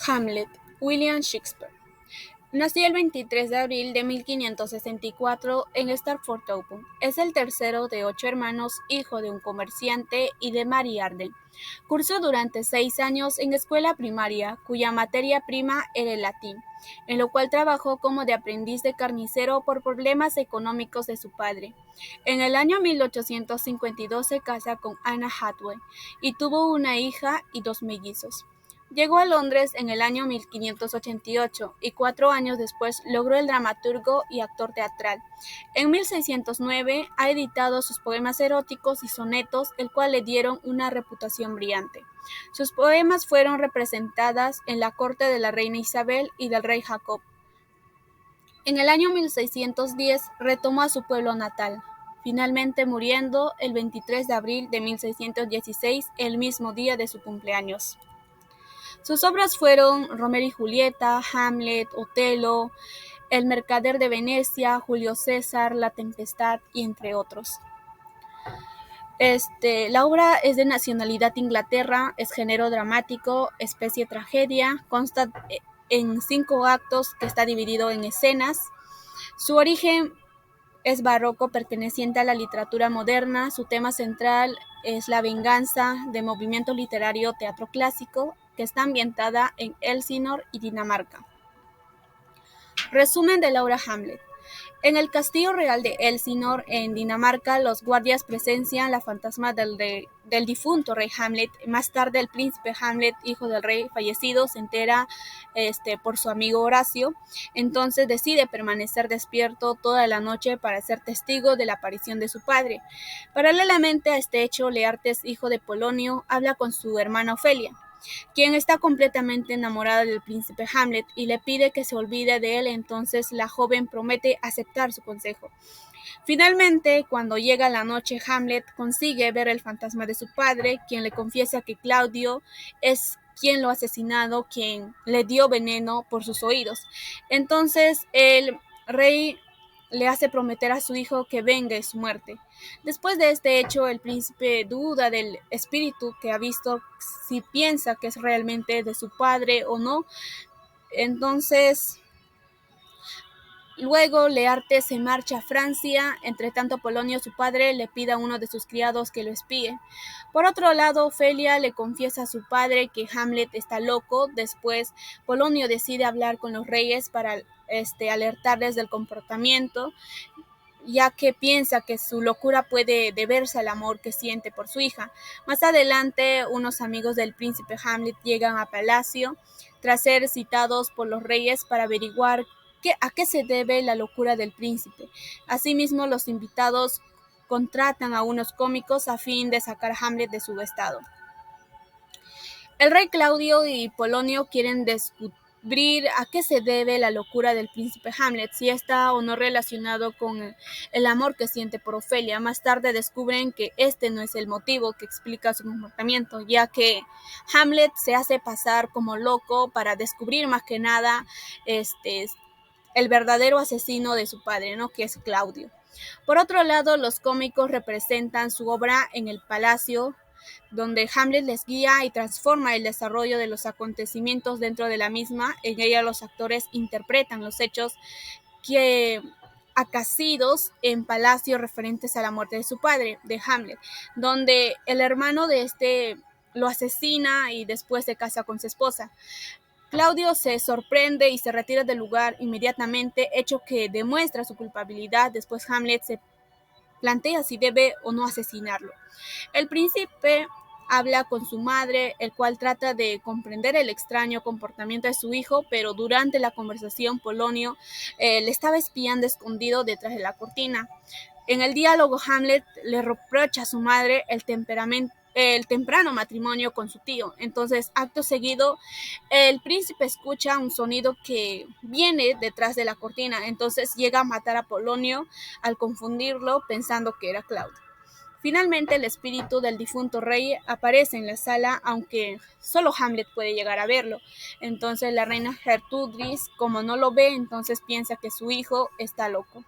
Hamlet, William Shakespeare. Nació el 23 de abril de 1564 en Stratford-upon. Es el tercero de 8 hermanos, hijo de un comerciante y de Mary Arden. Cursó durante 6 años en escuela primaria, cuya materia prima era el latín, en lo cual trabajó como de aprendiz de carnicero por problemas económicos de su padre. En el año 1852 se casa con Anna Hathaway y tuvo una hija y dos mellizos. Llegó a Londres en el año 1588 y 4 años después logró el dramaturgo y actor teatral. En 1609 ha editado sus poemas eróticos y sonetos, el cual le dieron una reputación brillante. Sus poemas fueron representadas en la corte de la reina Isabel y del rey Jacob. En el año 1610 retomó a su pueblo natal, finalmente muriendo el 23 de abril de 1616, el mismo día de su cumpleaños. Sus obras fueron Romeo y Julieta, Hamlet, Otelo, El mercader de Venecia, Julio César, La tempestad y entre otros. La obra es de nacionalidad Inglaterra, es género dramático, especie tragedia, consta en 5 actos que está dividido en escenas. Su origen es barroco, perteneciente a la literatura moderna. Su tema central es la venganza, de movimiento literario teatro clásico, que está ambientada en Elsinore y Dinamarca. Resumen de la obra Hamlet. En el castillo real de Elsinore, en Dinamarca, los guardias presencian la fantasma del difunto rey Hamlet. Más tarde, el príncipe Hamlet, hijo del rey fallecido, se entera por su amigo Horacio. Entonces decide permanecer despierto toda la noche para ser testigo de la aparición de su padre. Paralelamente a este hecho, Leartes, hijo de Polonio, habla con su hermana Ofelia, quien está completamente enamorada del príncipe Hamlet y le pide que se olvide de él. Entonces la joven promete aceptar su consejo. Finalmente, cuando llega la noche, Hamlet consigue ver el fantasma de su padre, quien le confiesa que Claudio es quien lo ha asesinado, quien le dio veneno por sus oídos. Entonces el rey le hace prometer a su hijo que vengue su muerte. Después de este hecho, el príncipe duda del espíritu que ha visto, si piensa que es realmente de su padre o no. Entonces, luego Leartes se marcha a Francia. Entre tanto, Polonio, su padre, le pide a uno de sus criados que lo espíe. Por otro lado, Ofelia le confiesa a su padre que Hamlet está loco. Después, Polonio decide hablar con los reyes para alertarles del comportamiento, ya que piensa que su locura puede deberse al amor que siente por su hija. Más adelante, unos amigos del príncipe Hamlet llegan a palacio tras ser citados por los reyes para averiguar a qué se debe la locura del príncipe. Asimismo, los invitados contratan a unos cómicos a fin de sacar a Hamlet de su estado. El rey Claudio y Polonio quieren descubrir a qué se debe la locura del príncipe Hamlet, si está o no relacionado con el amor que siente por Ofelia. Más tarde descubren que este no es el motivo que explica su comportamiento, ya que Hamlet se hace pasar como loco para descubrir más que nada el verdadero asesino de su padre, ¿no?, que es Claudio. Por otro lado, los cómicos representan su obra en el palacio, donde Hamlet les guía y transforma el desarrollo de los acontecimientos dentro de la misma. En ella los actores interpretan los hechos que acaecidos en palacio referentes a la muerte de su padre, de Hamlet, donde el hermano de lo asesina y después se casa con su esposa. Claudio se sorprende y se retira del lugar inmediatamente, hecho que demuestra su culpabilidad. Después Hamlet se plantea si debe o no asesinarlo. El príncipe habla con su madre, el cual trata de comprender el extraño comportamiento de su hijo, pero durante la conversación Polonio le estaba espiando escondido detrás de la cortina. En el diálogo, Hamlet le reprocha a su madre el temprano matrimonio con su tío. Entonces, acto seguido, el príncipe escucha un sonido que viene detrás de la cortina. Entonces llega a matar a Polonio al confundirlo pensando que era Claudio. Finalmente, el espíritu del difunto rey aparece en la sala, aunque solo Hamlet puede llegar a verlo. Entonces la reina Gertrudis, como no lo ve, entonces piensa que su hijo está loco.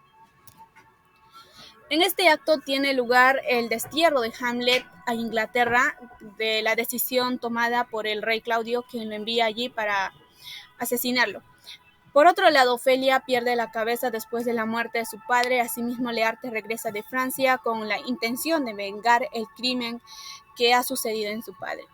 En este acto tiene lugar el destierro de Hamlet a Inglaterra, de la decisión tomada por el rey Claudio, quien lo envía allí para asesinarlo. Por otro lado, Ofelia pierde la cabeza después de la muerte de su padre. Asimismo, Leartes regresa de Francia con la intención de vengar el crimen que ha sucedido en su padre.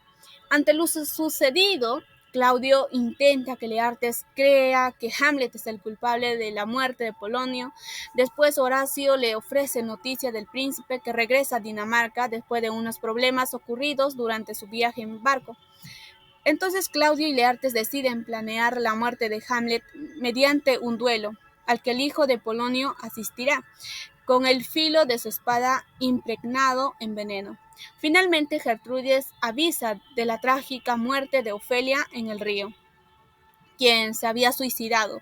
Ante lo sucedido, Claudio intenta que Leartes crea que Hamlet es el culpable de la muerte de Polonio. Después Horacio le ofrece noticias del príncipe que regresa a Dinamarca después de unos problemas ocurridos durante su viaje en barco. Entonces Claudio y Leartes deciden planear la muerte de Hamlet mediante un duelo, al que el hijo de Polonio asistirá, con el filo de su espada impregnado en veneno. Finalmente Gertrudis avisa de la trágica muerte de Ofelia en el río, quien se había suicidado.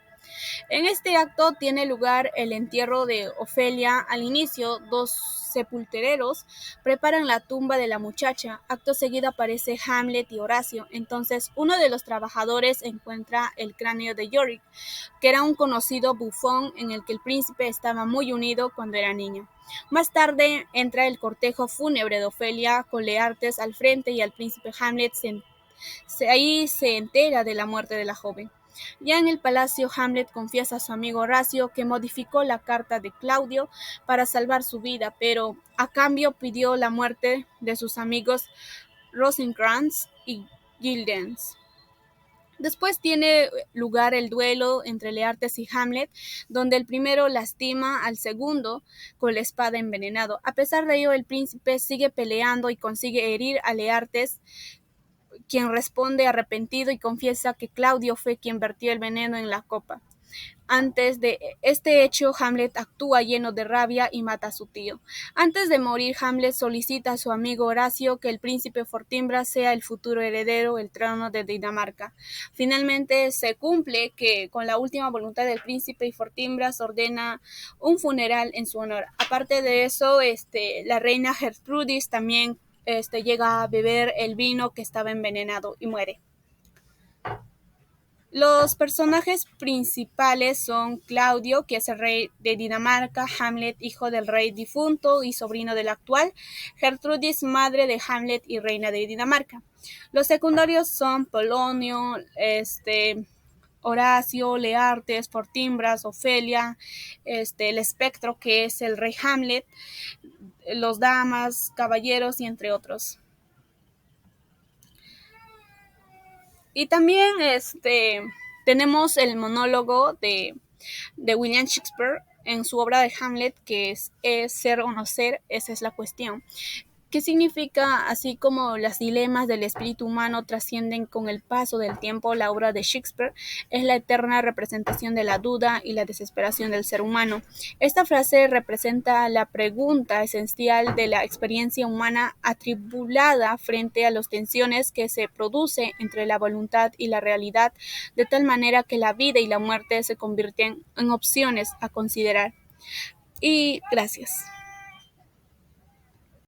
En este acto tiene lugar el entierro de Ofelia. Al inicio, dos sepultureros preparan la tumba de la muchacha. Acto seguido aparece Hamlet y Horacio. Entonces, uno de los trabajadores encuentra el cráneo de Yorick, que era un conocido bufón en el que el príncipe estaba muy unido cuando era niño. Más tarde entra el cortejo fúnebre de Ofelia con Leartes al frente y el príncipe Hamlet ahí se entera de la muerte de la joven. Ya en el palacio, Hamlet confiesa a su amigo Horacio que modificó la carta de Claudio para salvar su vida, pero a cambio pidió la muerte de sus amigos Rosencrantz y Guildenstern. Después tiene lugar el duelo entre Leartes y Hamlet, donde el primero lastima al segundo con la espada envenenado. A pesar de ello, el príncipe sigue peleando y consigue herir a Leartes, quien responde arrepentido y confiesa que Claudio fue quien vertió el veneno en la copa. Antes de este hecho, Hamlet actúa lleno de rabia y mata a su tío. Antes de morir, Hamlet solicita a su amigo Horacio que el príncipe Fortinbras sea el futuro heredero del trono de Dinamarca. Finalmente se cumple que con la última voluntad del príncipe y Fortinbras ordena un funeral en su honor. Aparte de eso, la reina Gertrudis también llega a beber el vino que estaba envenenado y muere. Los personajes principales son Claudio, que es el rey de Dinamarca; Hamlet, hijo del rey difunto y sobrino del actual; Gertrudis, madre de Hamlet y reina de Dinamarca. Los secundarios son Polonio, Horacio, Leartes, Fortinbras, Ofelia, el espectro, que es el rey Hamlet, los damas, caballeros y entre otros. Y también tenemos el monólogo de William Shakespeare en su obra de Hamlet, que es ser o no ser, esa es la cuestión. ¿Qué significa? Así como los dilemas del espíritu humano trascienden con el paso del tiempo, la obra de Shakespeare es la eterna representación de la duda y la desesperación del ser humano. Esta frase representa la pregunta esencial de la experiencia humana atribulada frente a las tensiones que se producen entre la voluntad y la realidad, de tal manera que la vida y la muerte se convierten en opciones a considerar. Y gracias.